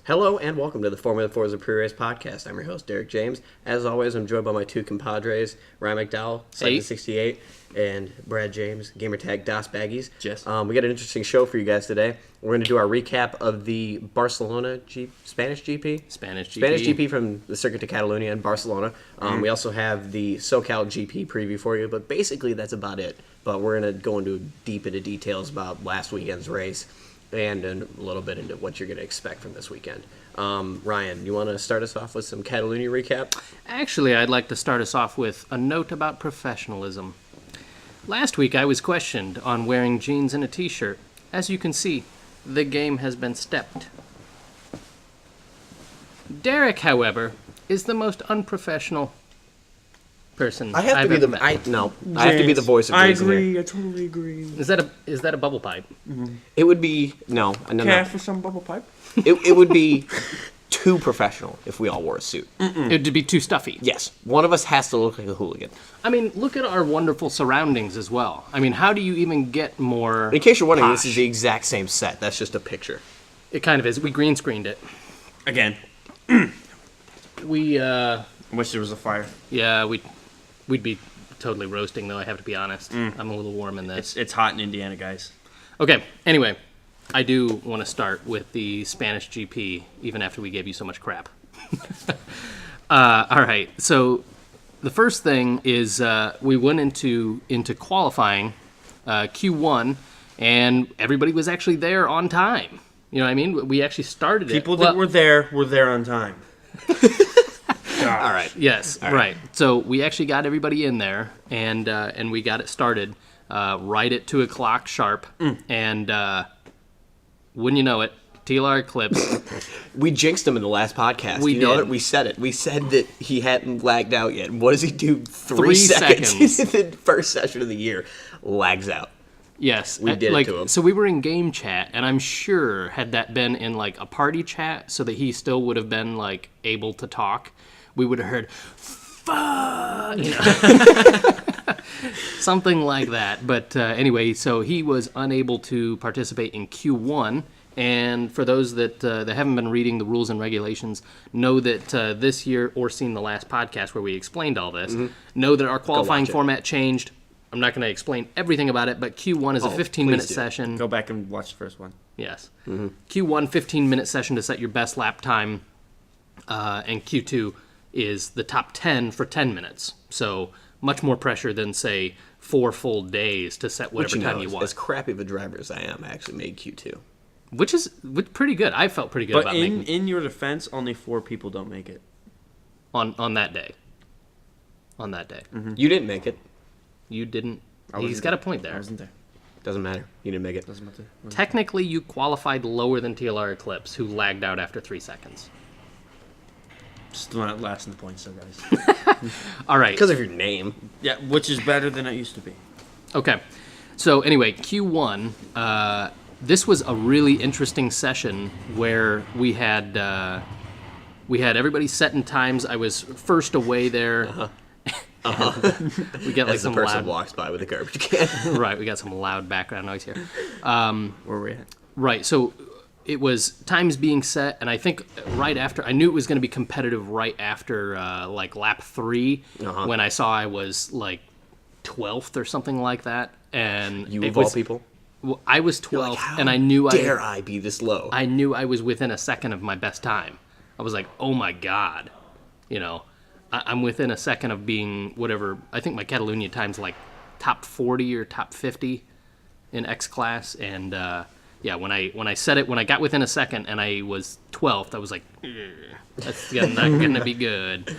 Hello and welcome to the Formula Forza Pre-Race Podcast. I'm your host, Derek James. As always, I'm joined by my two compadres, Ryan McDowell, Hey. 768, and Brad James, gamertag DOS Baggies. Yes. We got an interesting show for you guys today. We're going to do our recap of the Barcelona Spanish GP? Spanish GP from the Circuit de Catalunya in Barcelona. We also have the SoCal GP preview for you, but basically that's about it. But we're going to go deep into details about last weekend's race and a little bit into what you're going to expect from this weekend. Ryan, you want to start us off with some Catalunya recap? Actually, I'd like to start us off with a note about professionalism. Last week, I was questioned on wearing jeans and a t-shirt. As you can see, the game has been stepped. Derek, however, is the most unprofessional person I've ever met. I have to be the voice of reason agree. here. I totally agree. Is that a bubble pipe? It would be no. Care for some bubble pipe? It would be too professional if we all wore a suit. It would be too stuffy. Yes, one of us has to look like a hooligan. I mean, look at our wonderful surroundings as well. I mean, how do you even get more In case you're wondering, posh? this is the exact same set. That's just a picture. It kind of is. We green screened it. Again. We I wish there was a fire. Yeah, we'd be totally roasting, though, I have to be honest. I'm a little warm in this. It's hot in Indiana, guys. Okay, anyway, I do want to start with the Spanish GP, even after we gave you so much crap. All right, so the first thing is we went into qualifying Q1, and everybody was actually there on time. You know what I mean? We actually started it. People that were there on time. All right. Yes, right. So we actually got everybody in there, and we got it started right at 2 o'clock sharp. And wouldn't you know it, TLR Eclipse. We jinxed him in the last podcast. We you know did. that we said it. We said that he hadn't lagged out yet. What does he do? 3 seconds. in the first session of the year, lags out. Yes, We did it to him. So we were in game chat, and I'm sure had that been in like a party chat, so that he still would have been like able to talk, we would have heard "fuck," you know, something like that. But anyway, so he was unable to participate in Q1. And for those that haven't been reading the rules and regulations, know that this year, or seen the last podcast where we explained all this, know that our qualifying watch it. format changed. I'm not going to explain everything about it, but Q1 is a 15-minute please do. session. Go back and watch the first one. Yes. Q1, 15-minute session to set your best lap time, and Q2 is the top 10 for 10 minutes. So much more pressure than, say, 4 full days to set whatever time you want. As crappy of a driver as I am, I actually made Q2. Which is pretty good. I felt pretty good But about making in your defense, only 4 people don't make it. on that day. On that day. You didn't make it. You didn't. wasn't He's got there. a point I there. wasn't there. Doesn't matter. You didn't make it. Doesn't matter. Technically, you qualified lower than TLR Eclipse, who lagged out after 3 seconds. Still not last in the points, though, guys. All right. Because of your name. Yeah, which is better than it used to be. Okay. So anyway, Q1, this was a really interesting session where we had everybody set in times. I was first away there. We got like As the some person loud walks by with a garbage can. right. We got some loud background noise here. Where were we at? Right. So it was times being set, and I think right after I knew it was going to be competitive. Right after like lap 3, when I saw I was like 12th or something like that, and You it of all was- people? Well, I was 12th, Like, how and I knew dare I be this low? I knew I was within a second of my best time. I was like, oh my God. You know, I'm within a second of being whatever. I think my Catalunya time's like top 40 or top 50 in X class. And yeah, when I said it, when I got within a second and I was 12th, I was like, that's not going to be good.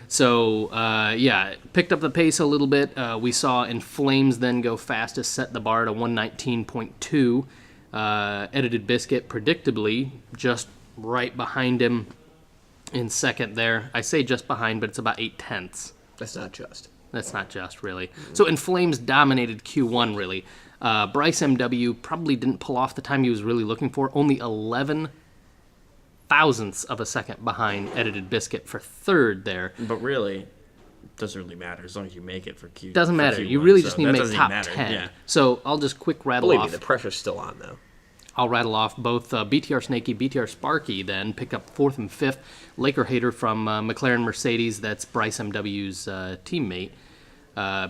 So, yeah, picked up the pace a little bit. We saw In Flames then go fastest, set the bar to 119.2. Edited Biscuit, predictably, just right behind him in second there. I say just behind, but it's about 8/10. That's not just. That's not just, really. So In Flames dominated Q1, really. Bryce MW probably didn't pull off the time he was really looking for. Only 11 thousandths of a second behind Edited Biscuit for third there. But really, it doesn't really matter as long as you make it for Q. Doesn't for matter. Q1, You really so just need that to make doesn't top matter. 10. Yeah. So I'll just quick rattle Believe me, off. the pressure's still on, though. I'll rattle off both BTR Snaky, BTR Sparky then picked up 4th and 5th. Laker Hater from McLaren Mercedes, that's Bryce MW's teammate,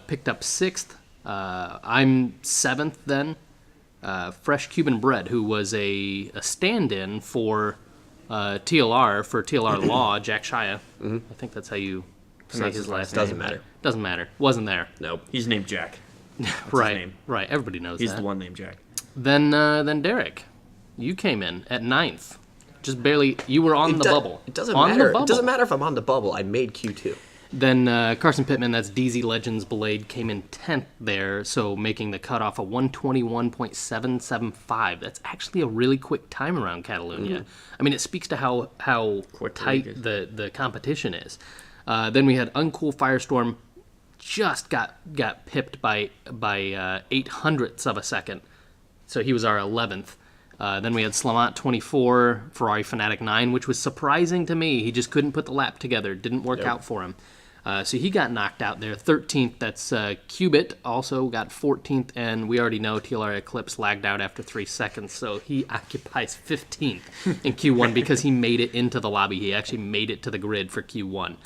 picked up 6th. I'm 7th then. Fresh Cuban Bread, who was a stand-in for TLR Law, Jack Shia. I think that's how you say his last name. Doesn't matter. Doesn't matter. Wasn't there. Nope. He's named Jack. That's Right. his name. Right. Everybody knows He's that. the one named Jack. Then Derek, you came in at 9th. Just barely. You were on the bubble. It doesn't on matter. The bubble. It doesn't matter if I'm on the bubble. I made Q2. Then Carson Pittman, that's DZ Legends Blade, came in 10th there, so making the cutoff of 121.775. That's actually a really quick time around Catalonia. I mean, it speaks to how tight the competition is. Then we had Uncool Firestorm, just got pipped by 800ths of a second, so he was our 11th. Then we had Slamont 24, Ferrari Fanatic 9, which was surprising to me. He just couldn't put the lap together. Didn't work out for him. So he got knocked out there. 13th, that's Qubit, also got 14th. And we already know TLR Eclipse lagged out after 3 seconds. So he occupies 15th in Q1 because he made it into the lobby. He actually made it to the grid for Q1.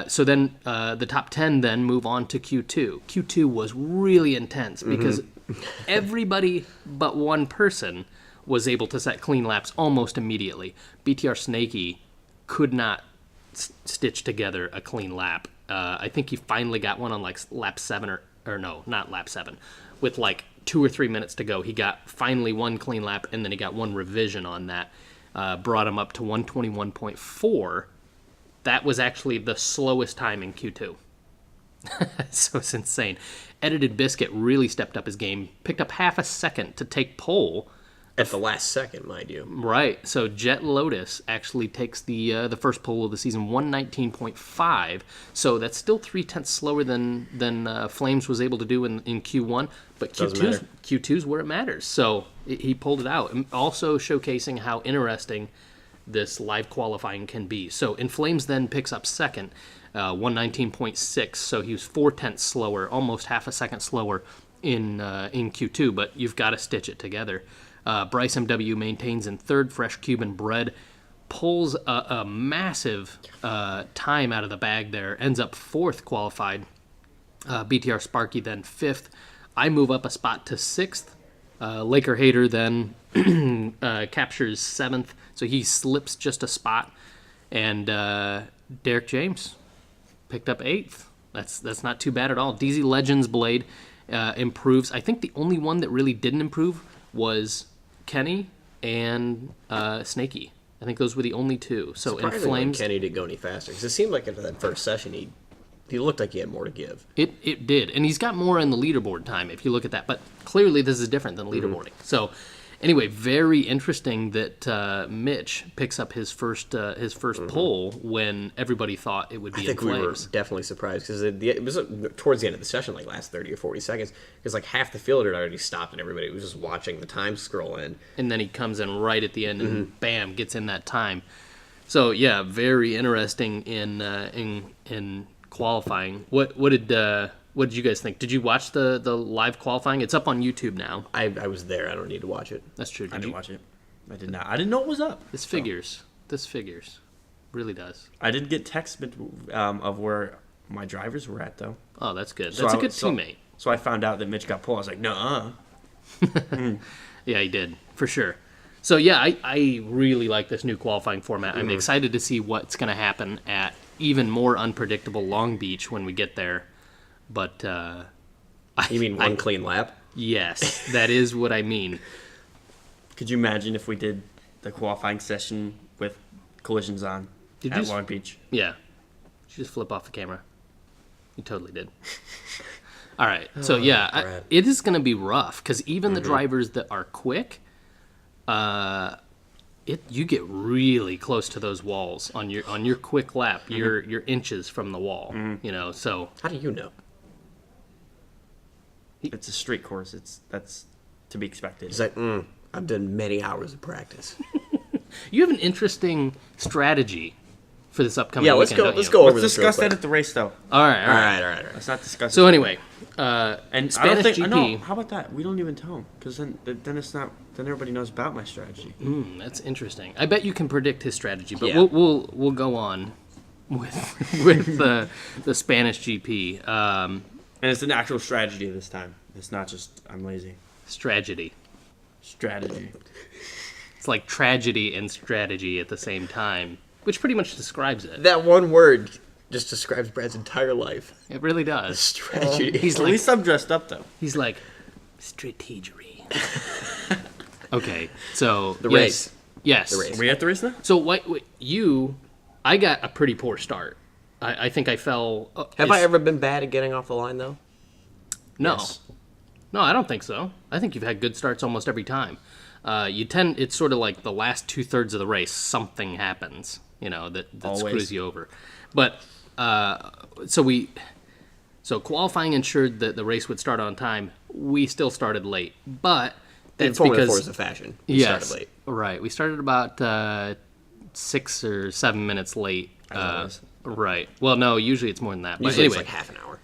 So then the top 10 then move on to Q2. Q2 was really intense because everybody but one person was able to set clean laps almost immediately. BTR Snaky could not stitch together a clean lap. I think he finally got one on like lap 7 or no, not lap 7. With like 2 or 3 minutes to go, he got finally one clean lap, and then he got one revision on that. Brought him up to 121.4. That was actually the slowest time in Q2. So it's insane. Edited Biscuit really stepped up his game, picked up half a second to take pole. At the last second, mind you. Right. So Jet Lotus actually takes the first pole of the season, 119.5. So that's still 0.3 slower than Flames was able to do in Q1. But Q2's where it matters. So he pulled it out. And also showcasing how interesting this live qualifying can be. So In Flames then picks up second, 119.6. So he was 0.4 slower, almost half a second slower in Q2. But you've got to stitch it together. Bryce MW maintains in third. Fresh Cuban Bread pulls a massive time out of the bag there. Ends up 4th qualified. BTR Sparky then 5th. I move up a spot to 6th. Laker Hater then captures 7th. So he slips just a spot. And Derek James picked up 8th. That's not too bad at all. DZ Legends Blade improves. I think the only one that really didn't improve was Kenny and Snaky. I think those were the only two. So In Flames, Kenny didn't go any faster because it seemed like after that first session he looked like he had more to give. It did, and he's got more in the leaderboard time if you look at that. But clearly this is different than leaderboarding. So anyway, very interesting that Mitch picks up his first pole when everybody thought it would be I think In we were Flames. definitely surprised because it was towards the end of the session, like last 30 or 40 seconds, because like half the field had already stopped and everybody was just watching the time scroll in. And then he comes in right at the end and bam, gets in that time. So yeah, very interesting in qualifying. What did you guys think? Did you watch the live qualifying? It's up on YouTube now. I was there. I don't need to watch it. That's true. I didn't watch it. I did not. I didn't know it was up. This figures. Really does. I did get text of where my drivers were at, though. Oh, that's good. So That's a good teammate. So I found out that Mitch got pulled. I was like, nuh-uh. Yeah, he did, for sure. So yeah, I really like this new qualifying format. I'm excited to see what's going to happen at even more unpredictable Long Beach when we get there. But You mean one clean lap? yes, that is what I mean. Could you imagine if we did the qualifying session with collisions on at Long Beach? Yeah. You just flip off the camera. You totally did. All right. So yeah, it is going to be rough because even the drivers that are quick, you get really close to those walls on your quick lap. You're inches from the wall. You know. So How do you know? It's a street course. That's to be expected. He's like, I've done many hours of practice. you have an interesting strategy for this upcoming Yeah, weekend. let's go don't you? over Let's this real discuss quick. that at the race, though. All right. All right. Let's not discuss So it. anyway, And Spanish I don't think. GP. No, how about that? We don't even tell them because then it's not. Then everybody knows about my strategy. That's interesting. I bet you can predict his strategy, but Yeah. we'll go on with the Spanish GP. And it's an actual strategy this time. It's not just I'm lazy. Strategy. Strategy. It's like tragedy and strategy at the same time, which pretty much describes it. That one word just describes Brad's entire life. It really does. Strategy. He's At like, least I'm dressed up though. he's like, strategery. Okay, so The race. Yes. The race. Are we at the race now? So what I got a pretty poor start. I think I fell. Have I ever been bad at getting off the line, though? No. Yes. No, I don't think so. I think you've had good starts almost every time. It's sort of like the last 2/3 of the race, something happens, that Always. screws you over. But, so qualifying ensured that the race would start on time. We still started late, but that's Formula because 4 is the fashion. We yes, started late. right. We started about 6 or 7 minutes late. As always. Right. Well, no, usually it's more than that. But Usually anyway, it's like half an hour.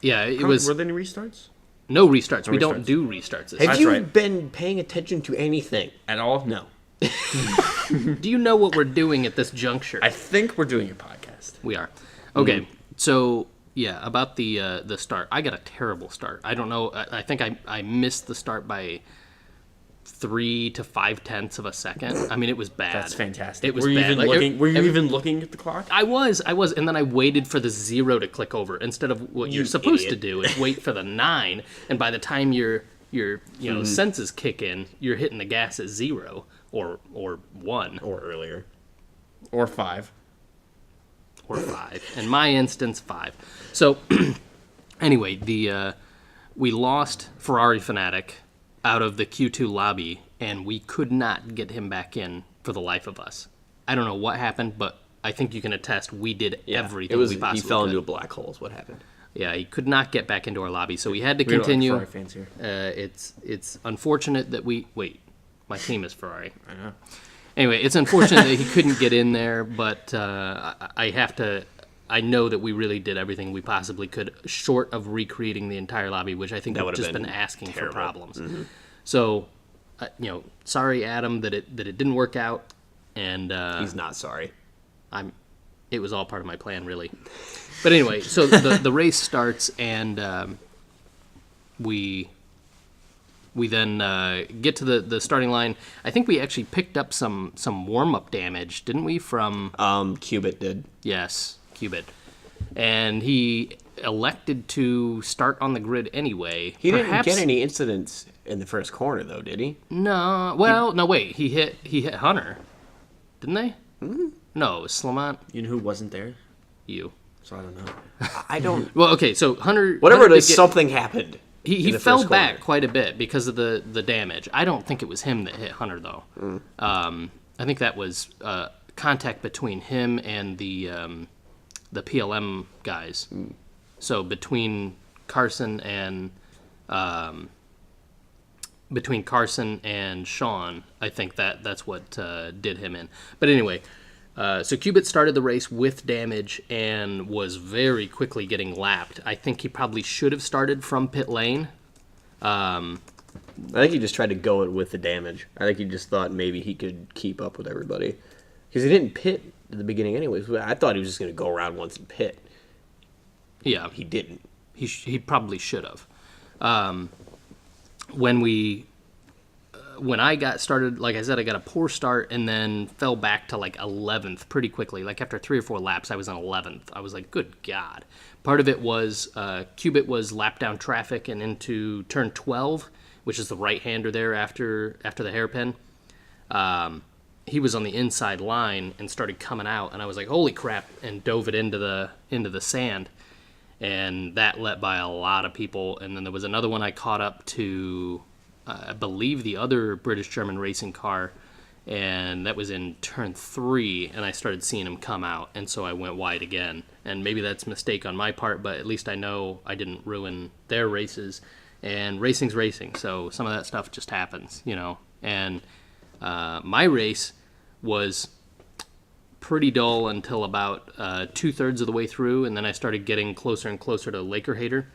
yeah, it was Were there any restarts? no restarts. We don't restarts. do restarts. This Have That's you right. been paying attention to anything? At all? No. Do you know what we're doing at this juncture? I think we're doing a podcast. We are. Okay, so yeah, about the start. I got a terrible start. I don't know. I think I missed the start by 3 to 5/10 of a second. I mean, it was bad. That's fantastic. It was were you bad. even Like, looking? Were you every- even looking at the clock? I was, and then I waited for the 0 to click over instead of what you're supposed idiot. to do is wait for the 9. And by the time your senses kick in, you're hitting the gas at 0 or 1 Or earlier. Or 5? or 5. In my instance, 5. So anyway, we lost Ferrari Fanatic out of the Q2 lobby, and we could not get him back in for the life of us. I don't know what happened, but I think you can attest we did everything we possibly He fell could. into a black hole is what happened. Yeah, he could not get back into our lobby, so we had to We don't like continue. Ferrari fans here. It's unfortunate that wait. My team is Ferrari. I know. Anyway, it's unfortunate that he couldn't get in there, but I know that we really did everything we possibly could, short of recreating the entire lobby, which I think That would would have have just been been asking terrible. for problems. So, sorry, Adam, that it didn't work out, and He's not sorry. it was all part of my plan, really. But anyway, so the race starts, and we then get to the starting line. I think we actually picked up some warm-up damage, didn't we, from... Cubit did. Yes, Cubit. And he elected to start on the grid anyway. He didn't get any incidents in the first corner, though, did he? No, well, no, wait. He hit Hunter, didn't they? Mm-hmm. No, it was Slamont. You know who wasn't there? You. So I don't know. I don't... Well, okay, so Hunter... Whatever Hunter it is, did get- something happened. He in the fell first back corner. quite a bit because of the damage. I don't think it was him that hit Hunter, though. I think that was contact between him and the PLM guys. So between Carson and Sean, I think that's what did him in. But anyway, so Cubit started the race with damage and was very quickly getting lapped. I think he probably should have started from pit lane. I think he just tried to go it with the damage. I think he just thought maybe he could keep up with everybody. Because he didn't pit at the beginning anyways. I thought he was just going to go around once and pit. Yeah, He didn't. he probably should have. When I got started, like I said, I got a poor start and then fell back to like 11th pretty quickly. Like after 3 or 4 laps, I was on 11th. I was like, good God. Part of it was Cubit was lapped down traffic and into turn 12, which is the right-hander there after the hairpin. He was on the inside line and started coming out, and I was like, holy crap, and dove it into the sand. And that let by a lot of people. And then there was another one I caught up to, I believe, the other British-German racing car, and that was in turn 3, and I started seeing him come out, and so I went wide again. And maybe that's a mistake on my part, but at least I know I didn't ruin their races. And racing's racing, so some of that stuff just happens, And my race was pretty dull until about 2/3 of the way through, and then I started getting closer and closer to Laker Hater.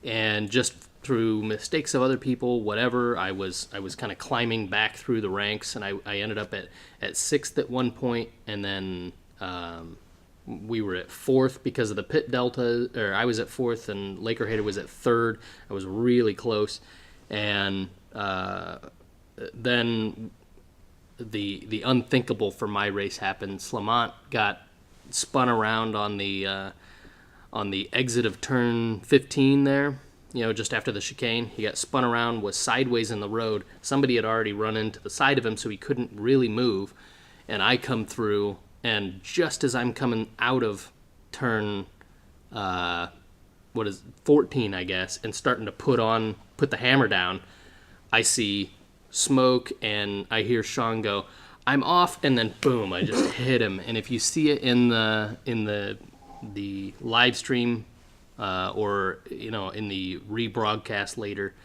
And just through mistakes of other people, whatever, I was kind of climbing back through the ranks, and I ended up at 6th at one point, and then we were at 4th because of the pit delta, or I was at 4th and Laker Hater was at 3rd. I was really close, and then the unthinkable for my race happened. Slamont got spun around on the exit of turn 15 there, just after the chicane. He got spun around, was sideways in the road. Somebody had already run into the side of him, so he couldn't really move. And I come through, and just as I'm coming out of turn 14, I guess, and starting to put the hammer down, I see smoke, and I hear Sean go, "I'm off," and then boom, I just hit him. And if you see it in the live stream or in the rebroadcast later,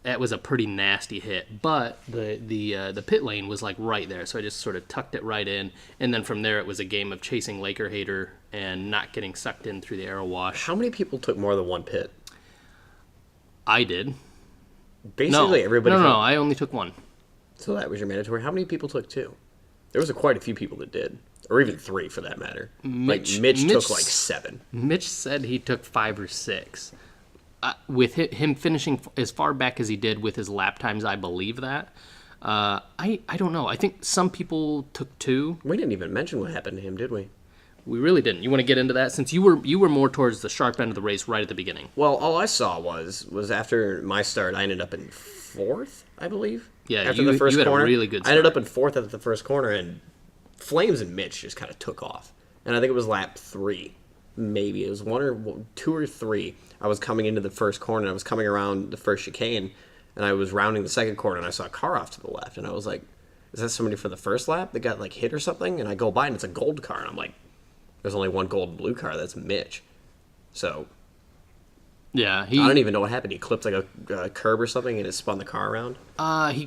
that was a pretty nasty hit. But the pit lane was like right there, so I just sort of tucked it right in, and then from there it was a game of chasing Laker Hater and not getting sucked in through the arrow wash. How many people took more than one pit? I did. Basically, everybody. No, I only took one. So that was your mandatory. How many people took two? There was quite a few people that did, or even 3 for that matter. Mitch took like 7. Mitch said he took 5 or 6. With him finishing as far back as he did with his lap times, I believe that. I don't know. I think some people took 2. We didn't even mention what happened to him, did we? We really didn't. You want to get into that, since you were more towards the sharp end of the race right at the beginning? Well, all I saw was after my start, I ended up in 4th, I believe. Yeah, after the first you had corner, a really good start. I ended up in 4th at the first corner, and Flames and Mitch just kind of took off. And I think it was lap 3, maybe. It was 2 or 3. I was coming into the first corner, and I was coming around the first chicane, and I was rounding the second corner, and I saw a car off to the left, and I was like, is that somebody for the first lap that got like hit or something? And I go by, and it's a gold car, and I'm like, there's only one gold and blue car. That's Mitch. So, yeah, I don't even know what happened. He clipped like a curb or something, and it spun the car around. He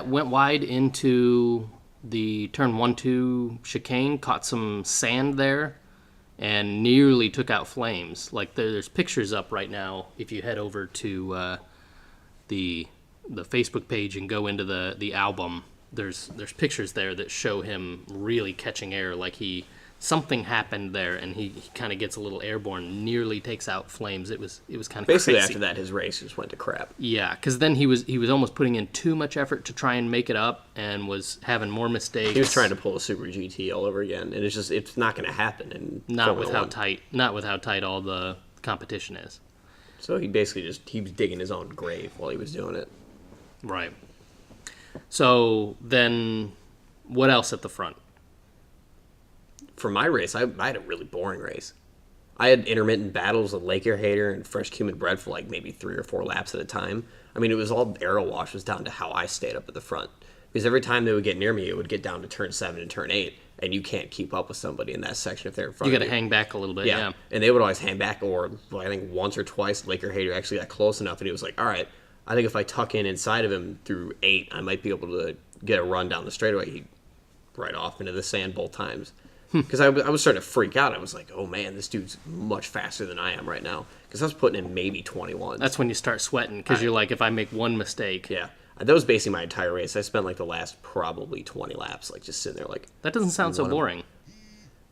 went wide into the turn 1-2 chicane, caught some sand there, and nearly took out Flames. Like there's pictures up right now. If you head over to the Facebook page and go into the album, there's pictures there that show him really catching air, like something happened there, and he kind of gets a little airborne, nearly takes out Flames. It was kind of basically crazy. After that, his race just went to crap. Yeah, because then he was almost putting in too much effort to try and make it up, and was having more mistakes. He was trying to pull a Super GT all over again, and it's not going to happen. And not with how tight all the competition is. So he basically he was digging his own grave while he was doing it. Right. So then, what else at the front? For my race, I had a really boring race. I had intermittent battles with Laker Hater and Fresh Cumin Bread for like maybe 3 or 4 laps at a time. I mean, it was all arrow wash was down to how I stayed up at the front. Because every time they would get near me, it would get down to turn 7 and turn 8, and you can't keep up with somebody in that section if they're in front of you. You got to hang back a little bit, yeah. And they would always hang back, or I think once or twice Laker Hater actually got close enough, and he was like, all right, I think if I tuck in inside of him through 8, I might be able to get a run down the straightaway. He'd right off into the sand both times. Because I was starting to freak out. I was like, oh man, this dude's much faster than I am right now. Because I was putting in maybe 21. That's when you start sweating, because you're like, if I make one mistake. Yeah. That was basically my entire race. I spent like the last probably 20 laps like just sitting there like... That doesn't sound so boring.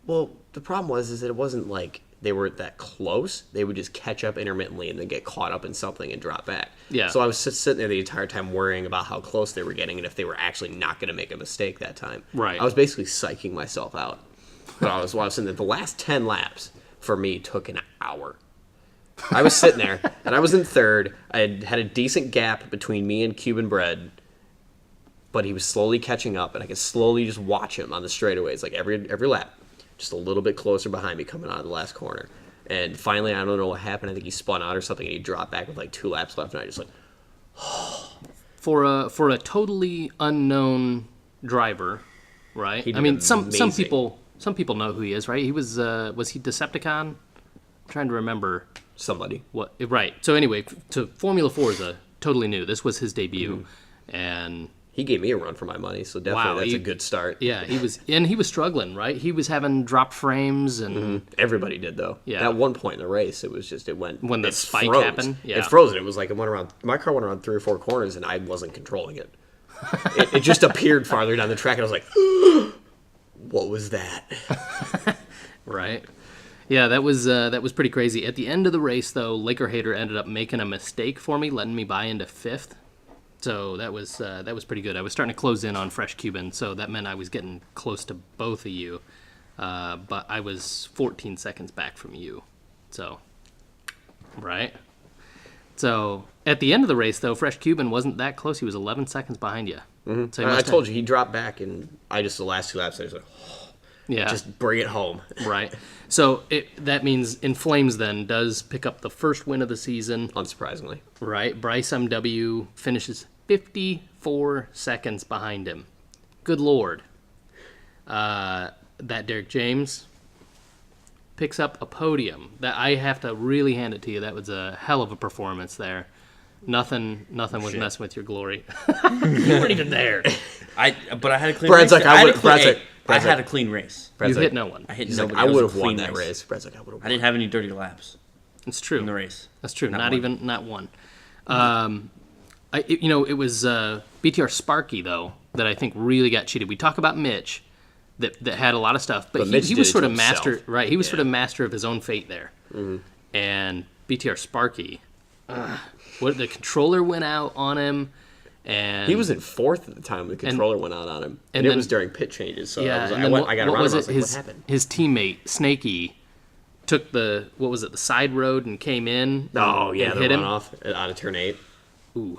Well, the problem is that it wasn't like they were that close. They would just catch up intermittently and then get caught up in something and drop back. Yeah. So I was sitting there the entire time worrying about how close they were getting and if they were actually not going to make a mistake that time. Right. I was basically psyching myself out. But I was sitting there. The last 10 laps for me took an hour. I was sitting there, and I was in 3rd. I had a decent gap between me and Cuban Bread, but he was slowly catching up, and I could slowly just watch him on the straightaways, like every lap, just a little bit closer behind me coming out of the last corner. And finally, I don't know what happened. I think he spun out or something, and he dropped back with like 2 laps left, and I just like, For a totally unknown driver, right? I mean, some people know who he is, right? He was he Decepticon? I'm trying to remember. Somebody. What? Right. So anyway, to Formula Forza, totally new. This was his debut, and He gave me a run for my money, so definitely Wow, that's a good start. Yeah, he was struggling, right? He was having dropped frames and Everybody did though. Yeah. At one point in the race, it was just When the it spike froze. happened? Yeah. It froze. It was like it went around. My car went around 3 or 4 corners, and I wasn't controlling it. It just appeared farther down the track, and I was like, "What was that?" right. Yeah, that was pretty crazy. At the end of the race, though, Laker Hater ended up making a mistake for me, letting me buy into 5th. So that was pretty good. I was starting to close in on Fresh Cuban, so that meant I was getting close to both of you. But I was 14 seconds back from you. So, right? So at the end of the race, though, Fresh Cuban wasn't that close. He was 11 seconds behind you. Mm-hmm. So I told you, he dropped back, and I just, the last 2 laps, I was like, yeah, just bring it home. Right. So that means In Flames then does pick up the first win of the season. Unsurprisingly. Right. Bryce MW finishes 54 seconds behind him. Good Lord. That Derek James picks up a podium. That I have to really hand it to you. That was a hell of a performance there. Nothing was messing with your glory. You weren't even there. But I had a clean Brad's race. like, I had a clean race. Brad's You like, hit no one. I hit He's nobody. like, I It was would a have won clean that race. Brad's like, I would have won. I didn't have any dirty laps It's true. in the race. That's true. Not one. not one. It was BTR Sparky though that I think really got cheated. We talk about Mitch, that had a lot of stuff, but Mitch he did was it sort to of master, himself. right? He was sort of master of his own fate there. Mm-hmm. And BTR Sparky, the controller went out on him, and He was in 4th at the time when the controller went out on him. And it then- was during pit changes, so yeah. I was and like, then I got around him. I was like, what happened? His teammate Snakey took the side road and came in. Oh, yeah, and the hit him. runoff out of turn 8. Ooh,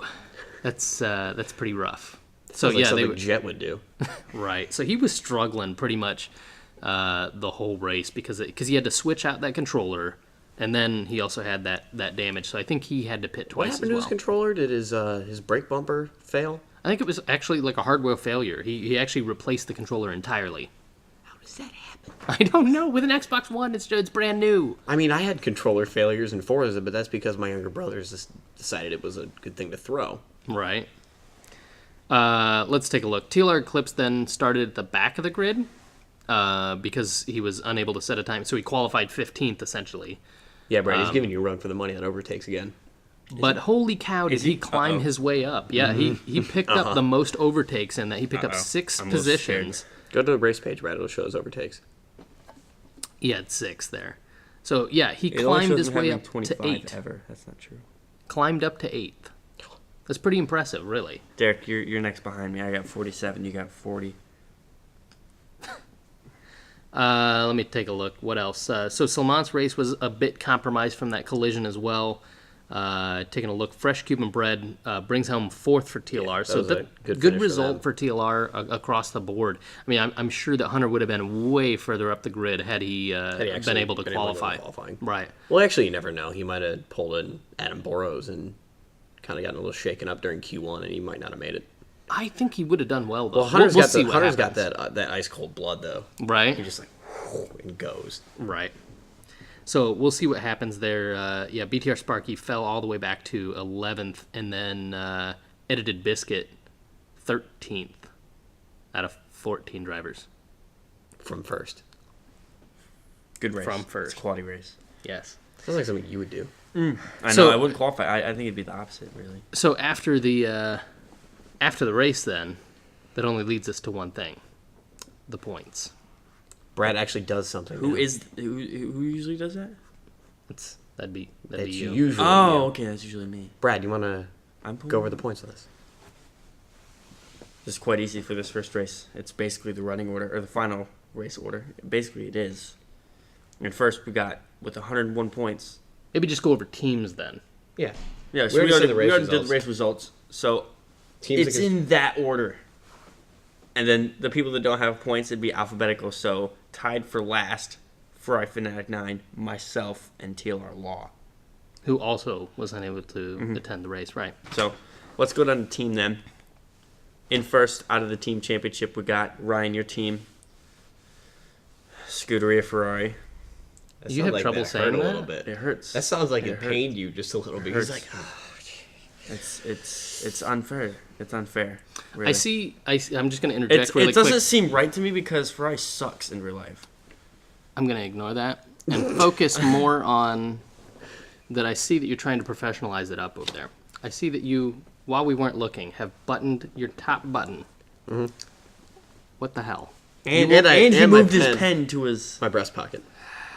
that's pretty rough. So Sounds like yeah, something Jet would do. Right. So he was struggling pretty much the whole race because he had to switch out that controller, and then he also had that damage. So I think he had to pit What twice happened as to well. his controller? Did his brake bumper fail? I think it was actually like a hardware failure. He actually replaced the controller entirely. How does that happen? I don't know. With an Xbox One, it's brand new. I mean, I had controller failures in Forza, but that's because my younger brothers just decided it was a good thing to throw. Right. Let's take a look. TLR Eclipse then started at the back of the grid because he was unable to set a time. So he qualified 15th, essentially. Yeah, Brad, he's giving you a run for the money on overtakes again. But holy cow, did he climb his way up. Yeah, he picked up the most overtakes in that. He picked up 6 I'm a little positions. Go to the race page, Brad. It'll show his overtakes. He had 6 there. So, yeah, he It only climbed shows his him way having up 25 to 8. ever. That's not true. Climbed up to 8th. That's pretty impressive, really. Derek, you're next behind me. I got 47. You got 40. Let me take a look. What else? So Salman's race was a bit compromised from that collision as well. Taking a look, Fresh Cuban Bread brings home 4th for TLR. So was a good good finish for result them. for TLR across the board. I mean, I'm sure that Hunter would have been way further up the grid had he been able to qualify. Right. Well, actually, you never know. He might have pulled in Adam Burrows and kind of gotten a little shaken up during Q1, and he might not have made it. I think he would have done well, though. Well, Hunter's we'll got see what Hunter's got happens. that ice cold blood though. Right. He just like and goes. Right. So we'll see what happens there. BTR Sparky fell all the way back to 11th, and then Edited Biscuit 13th out of 14 drivers. From first. Good race. From first. It's a quality race. Yes. Sounds like something you would do. I know. So- I wouldn't qualify. I think it'd be the opposite, really. So after the race, then, that only leads us to one thing: the points. Brad actually does something. Who now. usually does that? That'd be That's you. usually Oh, you. okay. That's usually me. Brad, you want to I'm pulling. go over the points with us? This is quite easy for this first race. It's basically the running order, or the final race order. Basically, it is. And first, we got, with 101 points. Maybe just go over teams then. Yeah. Yeah, so already said the race already did results. the race results. So, Teams it's against- in that order. And then the people that don't have points, it'd be alphabetical. So, tied for last, Fry Fanatic 9, myself, and TLR Law. Who also was unable to Mm-hmm. attend the race, right? So, let's go down to team then. In first, out of the team championship, we got Ryan, your team. Scuderia Ferrari. That You sounds have like trouble that saying hurt a that? little bit. It hurts. That sounds like it hurts. pained you just a little bit. Hurts. He's like, It's unfair. It's unfair. Really. I see. I'm just going to interject It really doesn't quick. seem right to me because Ferrari sucks in real life. I'm going to ignore that and focus more on that I see that you're trying to professionalize it up over there. I see that you, while we weren't looking, have buttoned your top button. Mm-hmm. What the hell? And And he my moved his pen. pen to his My breast pocket.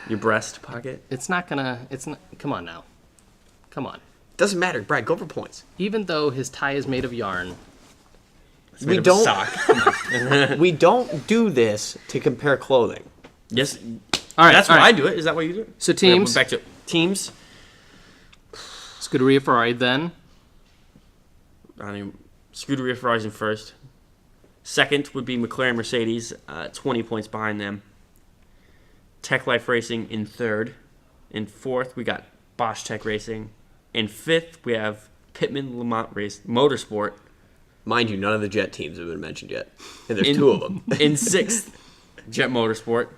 your breast pocket. It's not going to, come on now. Come on. Doesn't matter, Brad. Go for points. Even though his tie is made of yarn, It's We made of a don't- sock. We don't do this to compare clothing. Yes, all right, that's all why right. I do it. Is that why you do it? So Okay, teams, back to teams. Scuderia Ferrari then. Scuderia Ferrari's in first. Second would be McLaren Mercedes, 20 points behind them. Tech Life Racing in third. In fourth, we got Bosch Tech Racing. In fifth, we have Pittman Lamont Race Motorsport. Mind you, none of the jet teams have been mentioned yet. And there's two of them. In sixth, Jet Motorsport.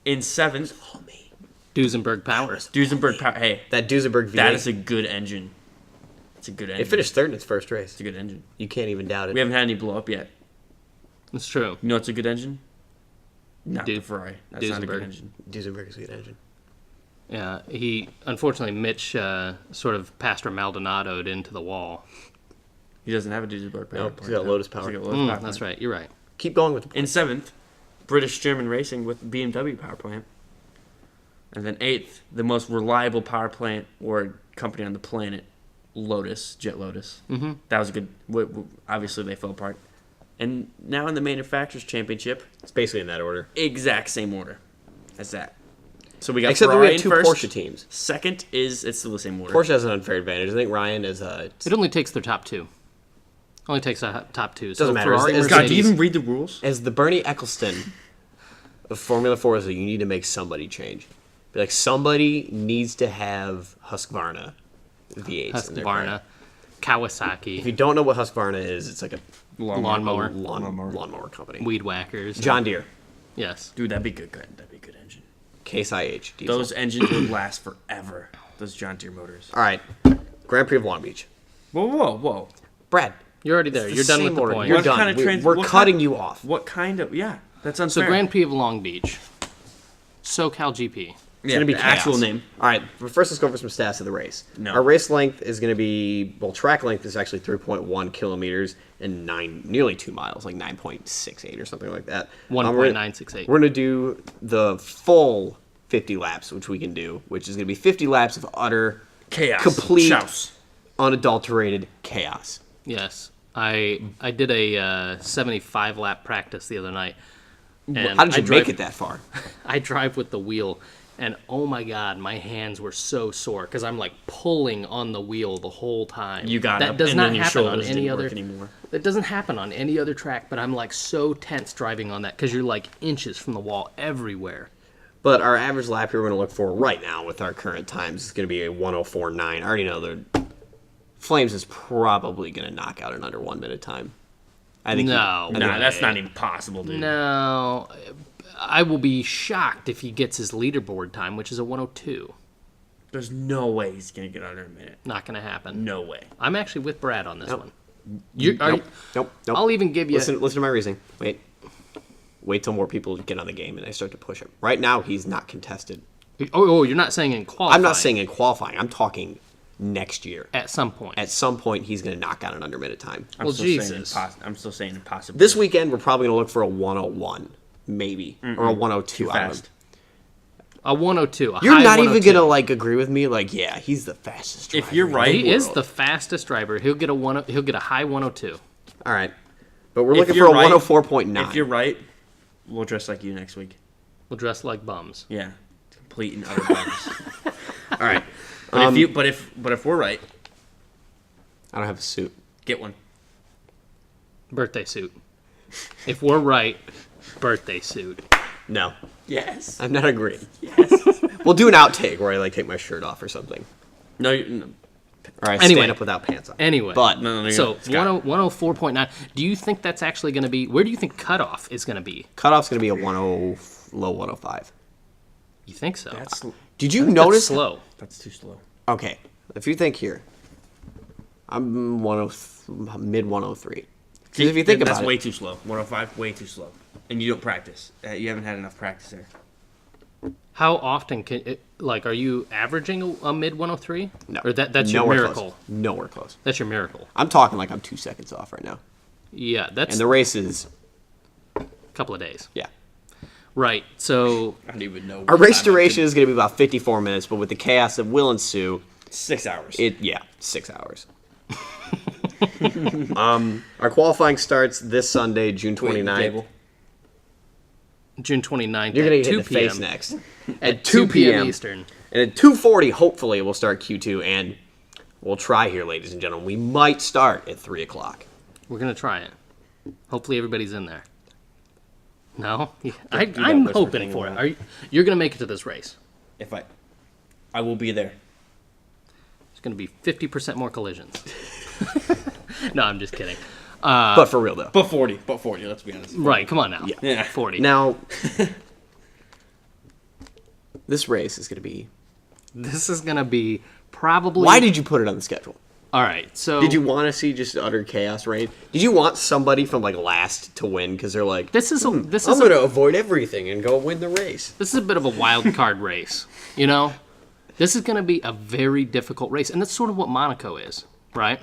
In seventh, Oh, me. Duesenberg Powers. Duesenberg Power. Hey, That Duesenberg V8. that is a good engine. It's a good engine. It finished third in its first race. It's a good engine. You can't even doubt it. We haven't had any blow up yet. That's true. You know what's a good engine? Not the Du- Ferrari. That's not a good Duesenberg. engine. Duesenberg is a good engine. Yeah, unfortunately, Mitch sort of Pastor Maldonado'd into the wall. He doesn't have a Duesenberg power Nope, he's got Lotus power. He's got Lotus power That's plant. right. You're right. Keep going with the In points. seventh, British German Racing with BMW power plant. And then eighth, the most reliable power plant or company on the planet, Lotus, Jet Lotus. Mm-hmm. That was a good. Obviously, they fell apart. And now in the Manufacturers Championship, It's basically in that order. exact same order as that. So we got Except that Ferrari we had in two first. Porsche teams. Second is it's still the same order. Porsche has an unfair advantage. I think Ryan is It only takes their top two. Only takes a top two. So Doesn't matter. Ferrari, It's- God, do you Mercedes. even read the rules? as the Bernie Eccleston of Formula Forza. You need to make somebody change. Be like, somebody needs to have Husqvarna V8s in their car. Husqvarna, Kawasaki, If you don't know what Husqvarna is, it's like a lawnmower, lawnmower company. weed whackers. John Deere, Yes. Dude, that'd be good. That'd be a good engine. Case IH. Diesel. Those engines would last forever. Those John Deere motors. All right. Grand Prix of Long Beach. Whoa. Brad, You're already there. it's You're the done same with the order. point. You're What done. kind of We're what cutting kind- you off. What kind of? Yeah, that's So unfair. Grand Prix of Long Beach, SoCal GP. It's gonna be the chaos. actual name. All right, but first let's go over some stats of the race. No. Our race length is going to be, well, track length is actually 3.1 kilometers and nearly 2 miles, like 9.68 or something like that. 1.968. We're going to do the full 50 laps, which we can do, which is going to be 50 laps of utter, Chaos. complete, Chouse. unadulterated chaos. Yes. I did a 75 lap practice the other night. And How did you I make drive- it that far? I drive with the wheel, and oh my god, my hands were so sore because I'm like pulling on the wheel the whole time. You got that up, does and not then your happen on shoulders any didn't other. work anymore. That doesn't happen on any other track, but I'm like so tense driving on that because you're like inches from the wall everywhere. But our average lap here we're going to look for right now with our current times is going to be a 104.9. I already know the Flames is probably going to knock out in under 1 minute time. I think No. Nah, that's way. not even possible, dude. No, I will be shocked if he gets his leaderboard time, which is a 102. There's no way he's gonna get under a minute. Not going to happen. No way. I'm actually with Brad on this Nope. one. You, are Nope, nope. I'll even give you. Listen to my reasoning. Wait till more people get on the game and they start to push him. Right now, he's not contested. Oh, you're not saying in qualifying. I'm not saying in qualifying. I'm talking next year. At some point. At some point, he's going to knock out an under minute time. I'm Well, still Jesus. Saying I'm still saying impossible. This weekend, we're probably going to look for a 101, maybe, or a 102. Too I don't fast. A 102. You're high not even 102. gonna agree with me. Like, yeah, he's the fastest driver. If you're in the right- He is world. the fastest driver. He'll get a high 102. All right, but we're If looking for you're a right- 104.9. If you're right, we'll dress like you next week. We'll dress like bums. Yeah, complete and utter bums. All right, But if we're right, I don't have a suit. get one. Birthday suit. If we're right, birthday suit. No, Yes. I'm not agreeing. Yes, we'll do an outtake where I take my shirt off or something, No, or I Anyway. stand up without pants on. Anyway. but no, So Scott. 104.9. Do you think that's actually going to be? Where do you think cutoff is going to be? cutoff's gonna be a 10 low 105. You think so? That's Did you That's notice? slow. too slow. Okay, if you think here, I'm mid 103. Because if you think about that's it, way too slow. 105, way too slow. And you don't practice. You haven't had enough practice there. How often can it, like, are you averaging a mid 103? no, Or that's your nowhere miracle? Close. Nowhere close. That's your miracle. I'm talking like I'm 2 seconds off right now. Yeah, that's And the race is, a couple of days. yeah. Right. So I don't even know. Our race duration is going to be about 54 minutes, but with the chaos that will ensue, 6 hours. 6 hours. Our qualifying starts this Sunday, June 29th. June 29th You're going at to 2 hit the face p.m. next. At 2 p.m. Eastern. And at 2:40, hopefully, we'll start Q2, and we'll try here, ladies and gentlemen. We might start at 3 o'clock. We're going to try it. Hopefully everybody's in there. No? I'm whisper hoping thing for around. it. You're going to make it to this race. If I will be there. It's going to be 50% more collisions. No, I'm just kidding. But for real, though. But 40, let's be honest. Right, come on now. Yeah. 40. Now, this race is going to be... This is going to be probably... Why did you put it on the schedule? All right, so... Did you want to see just utter chaos reign? Did you want somebody from, like, last to win? Because they're like, This is a I'm going to avoid everything and go win the race. This is a bit of a wild card race, you know? This is going to be a very difficult race, and that's sort of what Monaco is, right?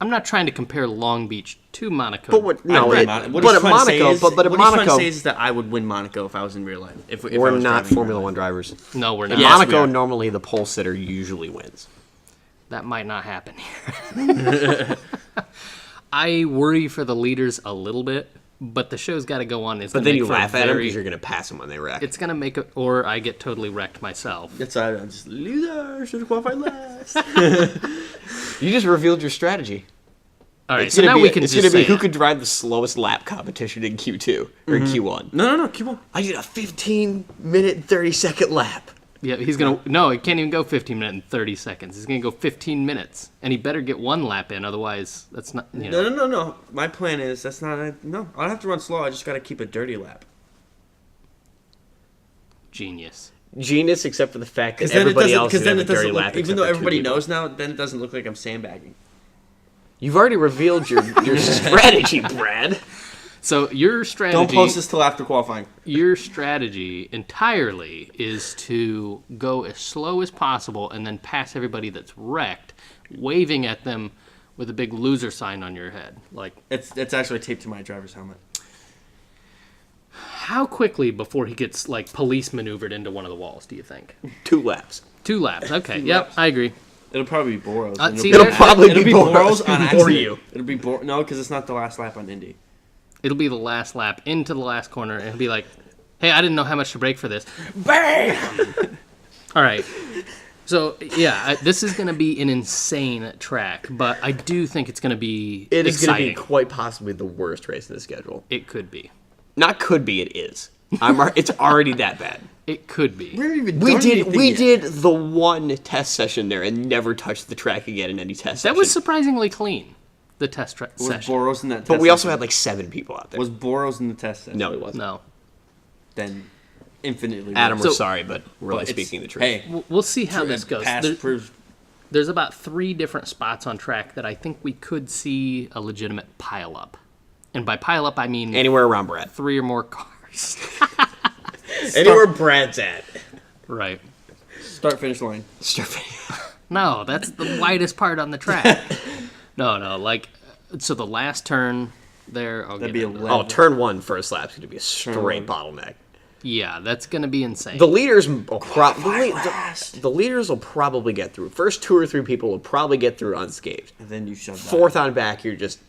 I'm not trying to compare Long Beach to Monaco. But what? No, What but he's at trying to say Monaco, is- but at what he's trying to Monaco, say is that I would win Monaco if I was in real life. If I we're was not driving in Formula real One life. drivers. No, we're not. In Yes, we Monaco, are. normally the pole sitter usually wins. That might not happen here. I worry for the leaders a little bit, but the show's got to go on. It's But gonna then make you for a laugh at them very- because you're going to pass them when they wreck. It's going to make it, or I get totally wrecked myself. That's why I'm just loser. Should have qualified last. You just revealed your strategy. All right, It's so gonna now be, we can it's just gonna be say who it. could drive the slowest lap competition in Q2 or Q1. No, keep on. I did a 15-minute and 30-second lap. Yeah, he's going to... No, it can't even go 15 minutes and 30 seconds. He's going to go 15 minutes. And he better get one lap in, otherwise that's not... You know. No. My plan is that's not. No, I don't have to run slow. I just got to keep a dirty lap. Genius. Genius, except for the fact that Because then everybody it else doesn't. is Because then a it doesn't dirty look. lap. Even except though for two everybody people. knows now, then it doesn't look like I'm sandbagging. You've already revealed your strategy, Brad. So your strategy... Don't post this till after qualifying. Your strategy entirely is to go as slow as possible and then pass everybody that's wrecked, waving at them with a big loser sign on your head. Like, It's actually taped to my driver's helmet. how quickly before he gets, like, police maneuvered into one of the walls, do you think? 2 laps. 2 laps. Okay, yep, laps. I agree. It'll probably be Boros. and see, it'll there- probably it'll be be Boros. Boros on Or accident. you. It'll be no, because it's not the last lap on Indy. It'll be the last lap into the last corner, and he'll be like, hey, I didn't know how much to brake for this. Bam! All right. So, yeah, this is going to be an insane track, but I do think it's going to be It is going to exciting. be quite possibly the worst race in the schedule. It could be. Not could be, it is. It's already that bad. It could be. We haven't even We done did anything we yet. did the one test session there and never touched the track again in any test That session. was surprisingly clean, the test Was session. Boros in that? But test we also session? had like 7 people out there. Was Boros in the test session? No, he wasn't. No. Then infinitely. Adam, worse. we're So- sorry, but really But it's- speaking the truth. Hey, We'll see how this goes. Past proves. There's about 3 different spots on track that I think we could see a legitimate pile-up. And by pile-up, I mean Anywhere around Brad. 3 or more cars. Anywhere Brad's at. Right. Start finish line. No, that's the widest part on the track. No, like, so the last turn there, I'll That'd get be into 11. Oh, turn 1 first lap's going to be a straight one. bottleneck. Yeah, that's going to be insane. The leaders will the leaders will probably get through. First 2 or 3 people will probably get through unscathed. And then you shove that. 4th on back, you're just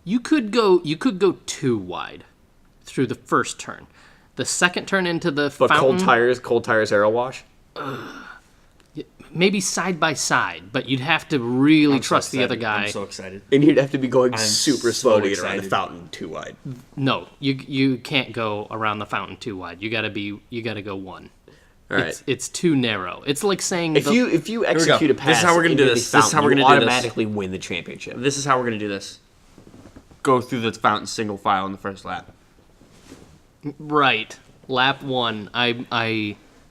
You could go too wide through the first turn. The second turn into the but fountain, cold tires arrow wash. maybe side by side, but you'd have to really I'm so trust the other excited. guy. I'm so excited. And you'd have to be going I'm super so slow to get around the excited. fountain too wide. No, you can't go around the fountain too wide. You gotta go one. All right. It's too narrow. It's like saying If you execute a pass, This is how we're gonna into do the this. This is how fountain, we're you gonna do this. automatically win the championship. This is how we're gonna do this. Go through the fountain single file in the first lap. right lap 1.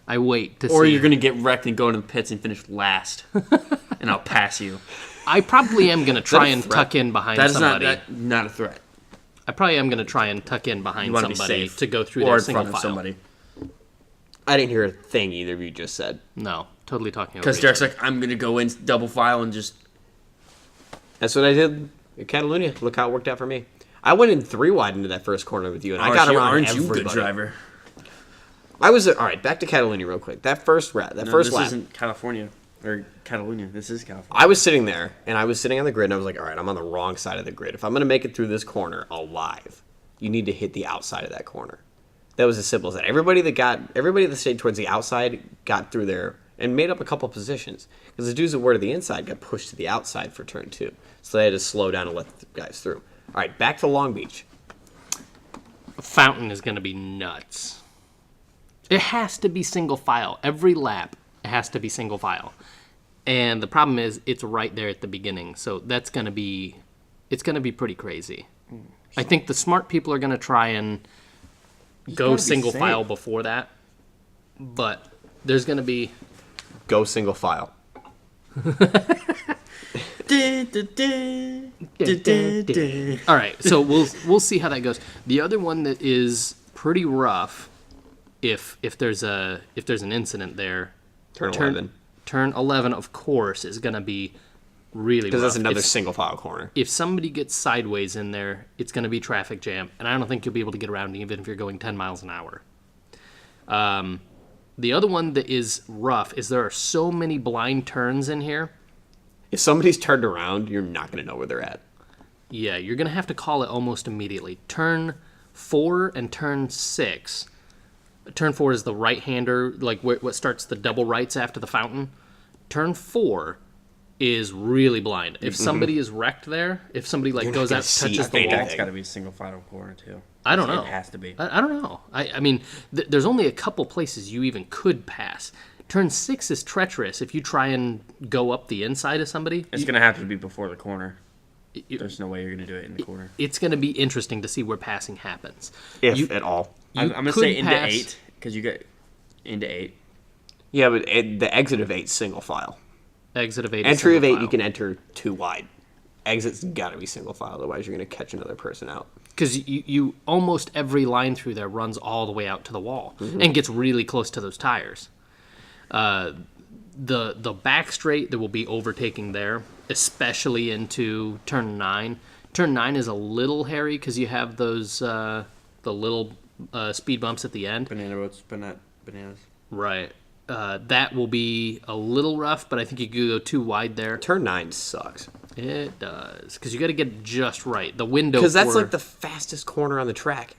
I wait to see. Or you're gonna get wrecked and go into the pits and finish last, and I'll pass you. I probably am going to try a and threat? tuck in behind That is somebody. not a threat. I probably am going to try and tuck in behind You want to be somebody safe to go through or their in single front file. of somebody. I didn't hear a thing either of you just said. No, totally talking over Because each Derek's other. like, I'm gonna go in double file and just. That's what I did in Catalonia. Look how it worked out for me. I went in 3 wide into that first corner with you, and I got around Aren't everybody. you a good driver? I was all right. Back to Catalonia real quick. That first No, first this lap. isn't California or Catalunya. This is California. I was sitting there, and I was sitting on the grid, and I was like, all right, I'm on the wrong side of the grid. If I'm going to make it through this corner alive, you need to hit the outside of that corner. That was as simple as that. Everybody that stayed towards the outside got through there and made up a couple positions. Because the dudes that were to the inside got pushed to the outside for turn 2. So they had to slow down and let the guys through. All right, back to Long Beach. Fountain is going to be nuts. It has to be single file. Every lap, it has to be single file. And the problem is, it's right there at the beginning. So it's going to be pretty crazy. I think the smart people are going to try and go gotta be single safe. file before that. But there's going to be... Go single file. All right, so we'll see how that goes. The other one that is pretty rough, if there's an incident there, Turn 11. Turn 11, of course, is gonna be really rough. Because that's another If, single file corner. if somebody gets sideways in there, it's gonna be traffic jam, and I don't think you'll be able to get around even if you're going 10 miles an hour. The other one that is rough is there are so many blind turns in here. If somebody's turned around, you're not going to know where they're at. Yeah, you're going to have to call it almost immediately. Turn 4 and turn 6. Turn 4 is the right-hander, like what starts the double rights after the fountain. Turn 4 is really blind. If somebody is wrecked there, if somebody You're not goes gonna out, see touches the anything. wall. That's got to be a single final corner too. I don't know. It has to be. I don't know. I mean, there's only a couple places you even could pass. Turn 6 is treacherous. If you try and go up the inside of somebody, It's gonna have to be before the corner. you- There's no way you're gonna do it in the corner. it's going to be interesting to see where passing happens. If You- at all. You I'm gonna could say into pass- 8 because you get into 8. Yeah, but the exit of 8 single file. Exit of 8. is Entry of single 8, file. you can enter 2 wide. Exit's got to be single file, otherwise you're going to catch another person out. Because you almost every line through there runs all the way out to the wall and gets really close to those tires. The back straight that will be overtaking there, especially into turn 9. Turn 9 is a little hairy because you have those the little speed bumps at the end. Banana boats, bananas. Right. That will be a little rough, but I think you could go too wide there. Turn 9 sucks. It does, because you got to get it just right. The window Because that's for- like the fastest corner on the track.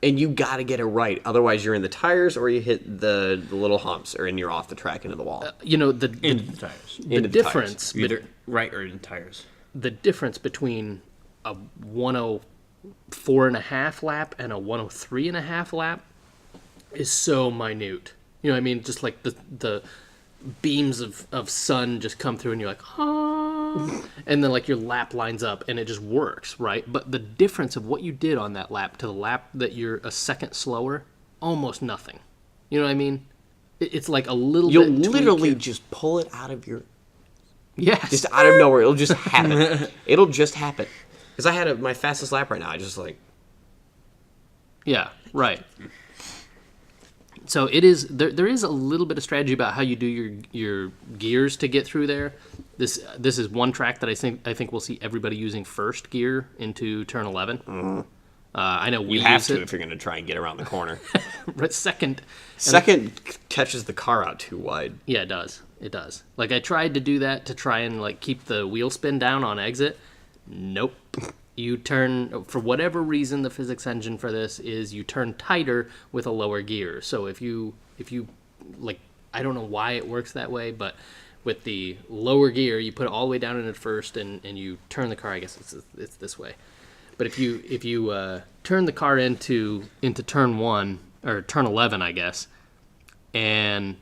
And you got to get it right. Otherwise, you're in the tires or you hit the little humps or you're off the track into the wall. you know the Into the tires. the into the difference You're either right or in tires. the difference between a 104.5 lap and a 103.5 lap is so minute. You know what I mean? Just like the beams of sun just come through and you're like, ah, and then like your lap lines up and it just works, right? But the difference of what you did on that lap to the lap that you're a second slower, almost nothing. You know what I mean? It's like a little You'll bit. literally just pull it out of your... Yes. Just out of nowhere. It'll just happen. It'll just happen. Because I had my fastest lap right now. I just like... Yeah, right. So it is there is a little bit of strategy about how you do your gears to get through there. This is one track that I think we'll see everybody using first gear into turn 11. Mm-hmm. I know we You have use to it. if you're going to try and get around the corner. But second, Second catches the car out too wide. yeah, it does. It does. Like I tried to do that to try and like keep the wheel spin down on exit. Nope. You turn, for whatever reason, the physics engine for this is you turn tighter with a lower gear. So if you like, I don't know why it works that way, but with the lower gear, you put it all the way down in it first, and you turn the car. I guess it's this way. But if you turn the car into turn 1 or turn 11, I guess, and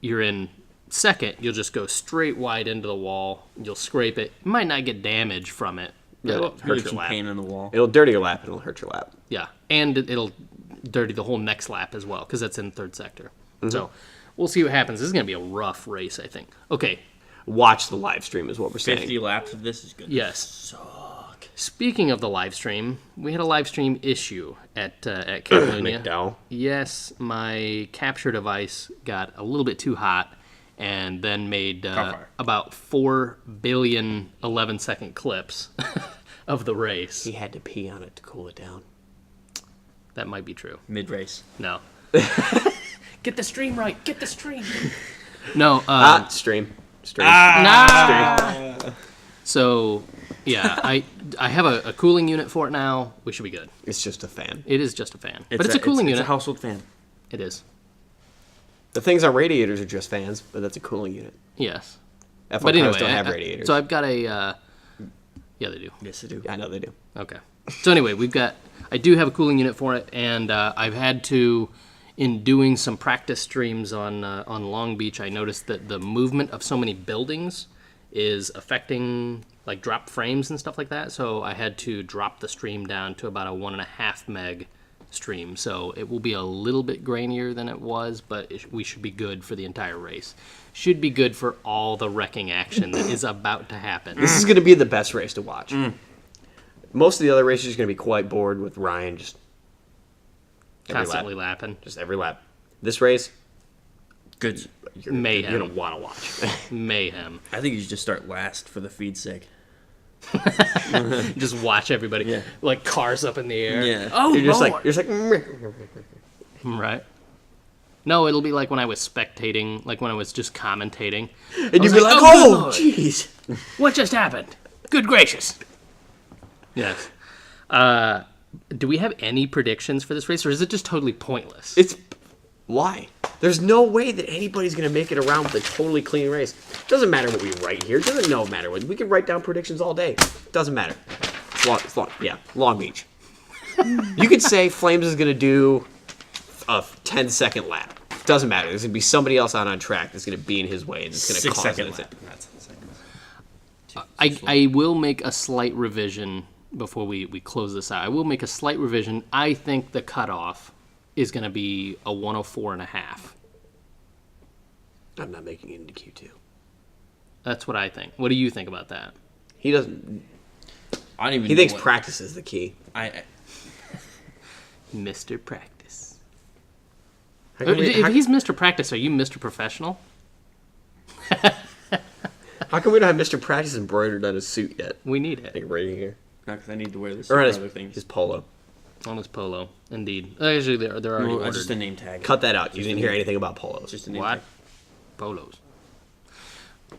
you're in second, you'll just go straight wide into the wall. You'll scrape it. You might not get damage from it. It'll hurt Really your some lap. pain in the wall. It'll dirty your lap and it'll hurt your lap. Yeah, and it'll dirty the whole next lap as well because that's in third sector. So we'll see what happens. This is going to be a rough race, I think. Okay, watch the live stream is what we're saying. 50 laps of this is good. Yes. Suck. Speaking of the live stream, we had a live stream issue at Catalunya. McDowell. Yes, my capture device got a little bit too hot and then made about 4 billion 11-second clips of the race. He had to pee on it to cool it down. That might be true. Mid-race. No. Get the stream right. Get the stream. No. Stream. Nah. So, yeah, I have a cooling unit for it now. We should be good. It's just a fan. It is just a fan. But it's a cooling unit. It's a household fan. It is. The things on radiators are just fans, but that's a cooling unit. Yes. F1 But anyway, cars don't have radiators. So I've got a... yeah, they do. Yes, they do. I know they do. Okay. So anyway, I do have a cooling unit for it, and I've had to, in doing some practice streams on Long Beach, I noticed that the movement of so many buildings is affecting like drop frames and stuff like that. So I had to drop the stream down to about a 1.5 meg stream. So it will be a little bit grainier than it was, but we should be good for the entire race. Should be good for all the wrecking action that is about to happen. This is going to be the best race to watch. Most of the other races are going to be quite bored with Ryan just Constantly lapping. Just every lap. This race, Good. Mayhem. you're going to want to watch. Mayhem. I think you should just start last for the feed's sake. Just watch everybody, Yeah. like cars up in the air. Yeah. Oh, You're just Lord. like, Right. No, it'll be like when I was spectating, like when I was just commentating. and you'd be like, "Oh, oh, Lord. jeez. What just happened? Good gracious. Yes. Do we have any predictions for this race, or is it just totally pointless? It's why? There's no way that anybody's going to make it around with a totally clean race. Doesn't matter what we write here. Doesn't matter what we can write down predictions all day. Doesn't matter. It's long, yeah, Long Beach. You could say Flames is going to do a 10-second lap. Doesn't matter. There's going to be somebody else on track that's going to be in his way and it's going to cause 6-second it. lap. I will make a slight revision before we close this out. I will make a slight revision. I think the cutoff is going to be a 104.5. I'm not making it into Q2. That's what I think. What do you think about that? He doesn't. I don't even. He know thinks what- practice is the key. Mr. Practice. How come, we, If how, he's Mr. Practice, are you Mr. Professional? how come we don't have Mr. Practice embroidered on his suit yet? We need it. Like right here. Not because I need to wear this Or or on other things. his polo. On his polo, indeed. Actually, they're already ordered. Just a name tag. Cut that out. You didn't hear anything about polos. Just a name What? tag. Polos.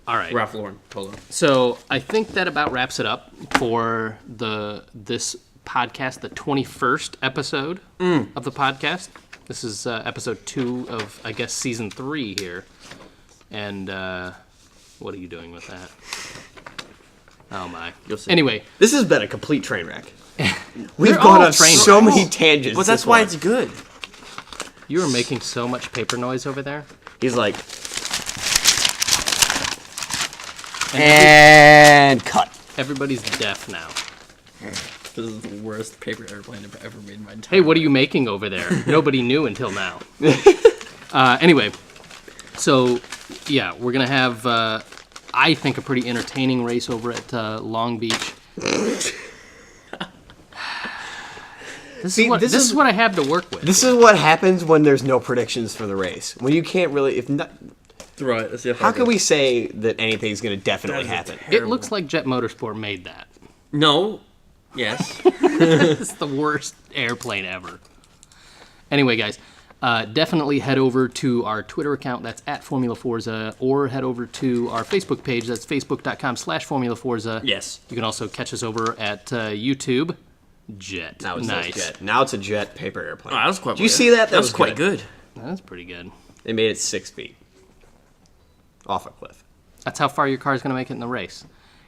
All right. Ralph Lauren polo. So I think that about wraps it up for this podcast, the 21st episode of the podcast. This is episode 2 of, I guess, season 3 here. And what are you doing with that? Oh my. You'll see. Anyway, This has been a complete train wreck. We've They're gone all on train so wrecks. many tangents. But that's this why one. it's good. you are making so much paper noise over there. He's like, and cut. Everybody's deaf now. This is the worst paper airplane I've ever made in my entire Hey, what are you making over there? Nobody knew until now. Anyway, so yeah, we're gonna have I think a pretty entertaining race over at Long Beach. This is what I have to work with. This is what happens when there's no predictions for the race. When you can't really, if not, Throw it. Let's see how can we say that anything's going to definitely happen? It looks like Jet Motorsport made that. No. Yes. It's the worst airplane ever. Anyway, guys, definitely head over to our Twitter account. That's at Formula Forza, or head over to our Facebook page. That's facebook.com/Formula Forza. Yes. You can also catch us over at YouTube. Jet. Now it's nice. a jet. Now it's a jet paper airplane. Oh, that was quite. Did you see that? That was quite good. That's pretty good. They made it 6 feet off a cliff. That's how far your car is going to make it in the race.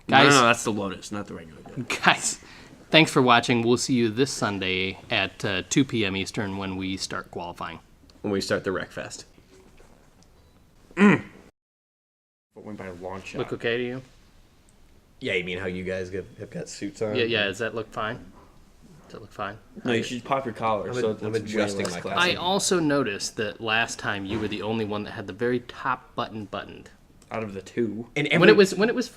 No, Guys, no, that's the Lotus, not the regular jet. guys, thanks for watching. We'll see you this Sunday at 2 p.m. Eastern when we start qualifying. When we start the Wreck Fest. What went by a long shot. Look okay to you? Yeah, you mean how you guys have got suits on? Yeah, does that look fine? Does that look fine? No, you should pop your collar. I'm it's adjusting way less my classy. collar. I also noticed that last time you were the only one that had the very top button buttoned. out of the two. And when it was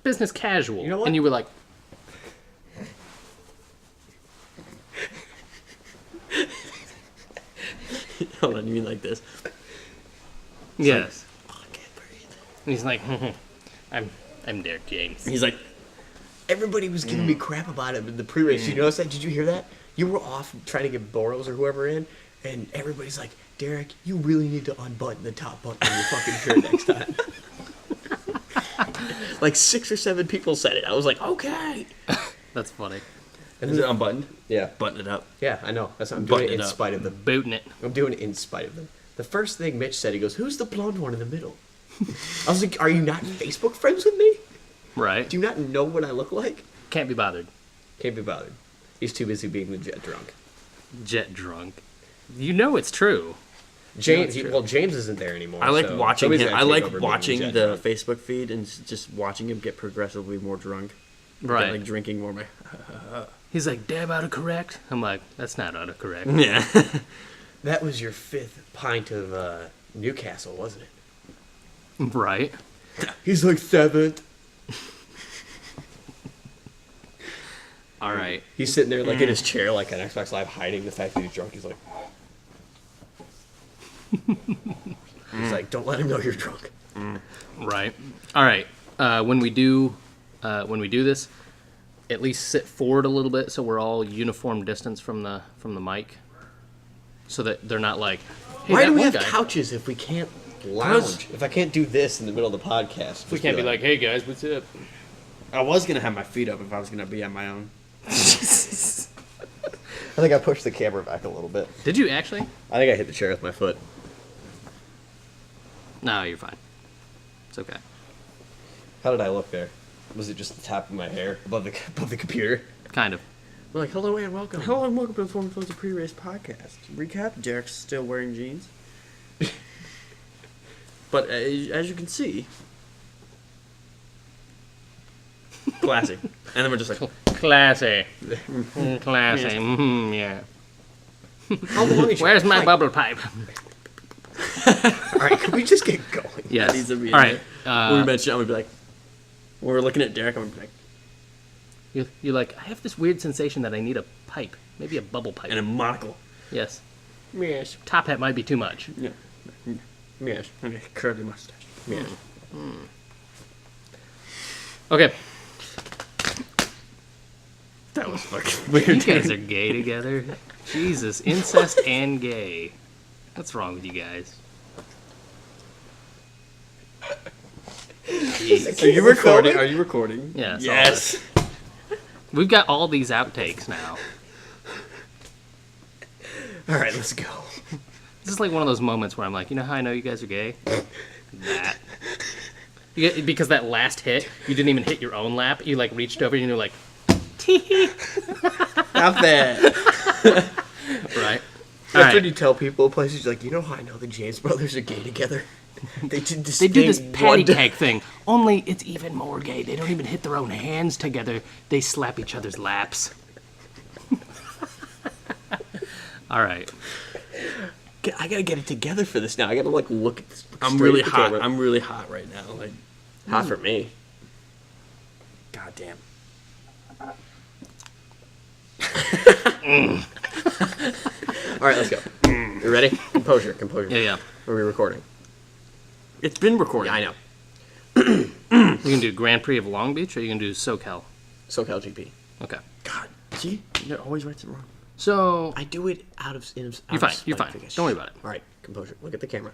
business casual, You know what? and you were like, Hold on, you mean like this? yes. I can't breathe. And he's like, I'm Derek James. He's like, Everybody was giving me crap about it in the pre-race. You notice that? Did you hear that? You were off trying to get Boros or whoever in, and everybody's like, Derek, you really need to unbutton the top button of your fucking shirt next time. Like 6 or 7 people said it. I was like, okay. That's funny. And is it unbuttoned? Yeah. Button it up. Yeah, I know. That's I'm doing Button it it in up. spite of them. Booting it. I'm doing it in spite of them. The first thing Mitch said, he goes, who's the blonde one in the middle? I was like, are you not Facebook friends with me? Right. Do you not know what I look like? Can't be bothered. Can't be bothered. He's too busy being the jet drunk. Jet drunk. You know it's true. James, it's true. well, James isn't there anymore. I like so watching somebody's him. gotta I take like over being watching jet the drunk. Facebook feed and just watching him get progressively more drunk. Right. Like drinking more. He's like, damn, autocorrect. I'm like, that's not autocorrect. Yeah. That was your 5th pint of Newcastle, wasn't it? Right. He's like 7th. All right. He's sitting there like in his chair, like on Xbox Live, hiding the fact that he's drunk. He's like, he's like, don't let him know you're drunk. Right. All right. When we do this, at least sit forward a little bit so we're all uniform distance from the mic, so that they're not like, hey, Why that do we one have guy. couches if we can't lounge? If I can't do this in the middle of the podcast, We can't be like, hey guys, what's up? I was gonna have my feet up if I was gonna be on my own. I think I pushed the camera back a little bit. Did you actually? I think I hit the chair with my foot. No, you're fine. It's okay. How did I look there? Was it just the top of my hair above the computer? Kind of. We're like, hello and welcome. Hello and welcome to the Forza Pre-Race Podcast. Recap, Derek's still wearing jeans. But as you can see... Classy. And then we're just like... Classy. Classy. Yeah. How long is your Where's my pipe? bubble pipe? All right, can we just get going? Yes. needs to be in All right. when we mention it, I'm gonna be like... When we're looking at Derek, I'm gonna be like... You're like, I have this weird sensation that I need a pipe. Maybe a bubble pipe. And a monocle. Yes. Yes, Top hat might be too much. Yeah. yes, And a curly mustache. yes. Okay. That was fucking You weird. guys are gay together. Jesus. Incest and gay. What's wrong with you guys? Are you recording? Are you recording? Yes. Yes. We've got all these outtakes now. All right, let's go. This is like one of those moments where I'm like, you know how I know you guys are gay? That. Because that last hit, you didn't even hit your own lap. You like reached over and you're like, tee. Not that. Right. That's when you tell people places like, you know how I know the James brothers are gay together? They did this. They do this thing patty one day- cake thing. Only it's even more gay. They don't even hit their own hands together. They slap each other's laps. All right. I gotta get it together for this now. I gotta like look at this. I'm straight really at the hot. camera. I'm really hot right now. Like, hot for me. god damn. All right, let's go. You ready? Composure, composure. Yeah. Are we recording? It's been recording. Yeah, I know. You can do Grand Prix of Long Beach or you can do SoCal. SoCal GP. Okay. God, see, you're always right and wrong. So I do it out of. you're fine. You're fine. Don't worry about it. All right, composure. Look at the camera.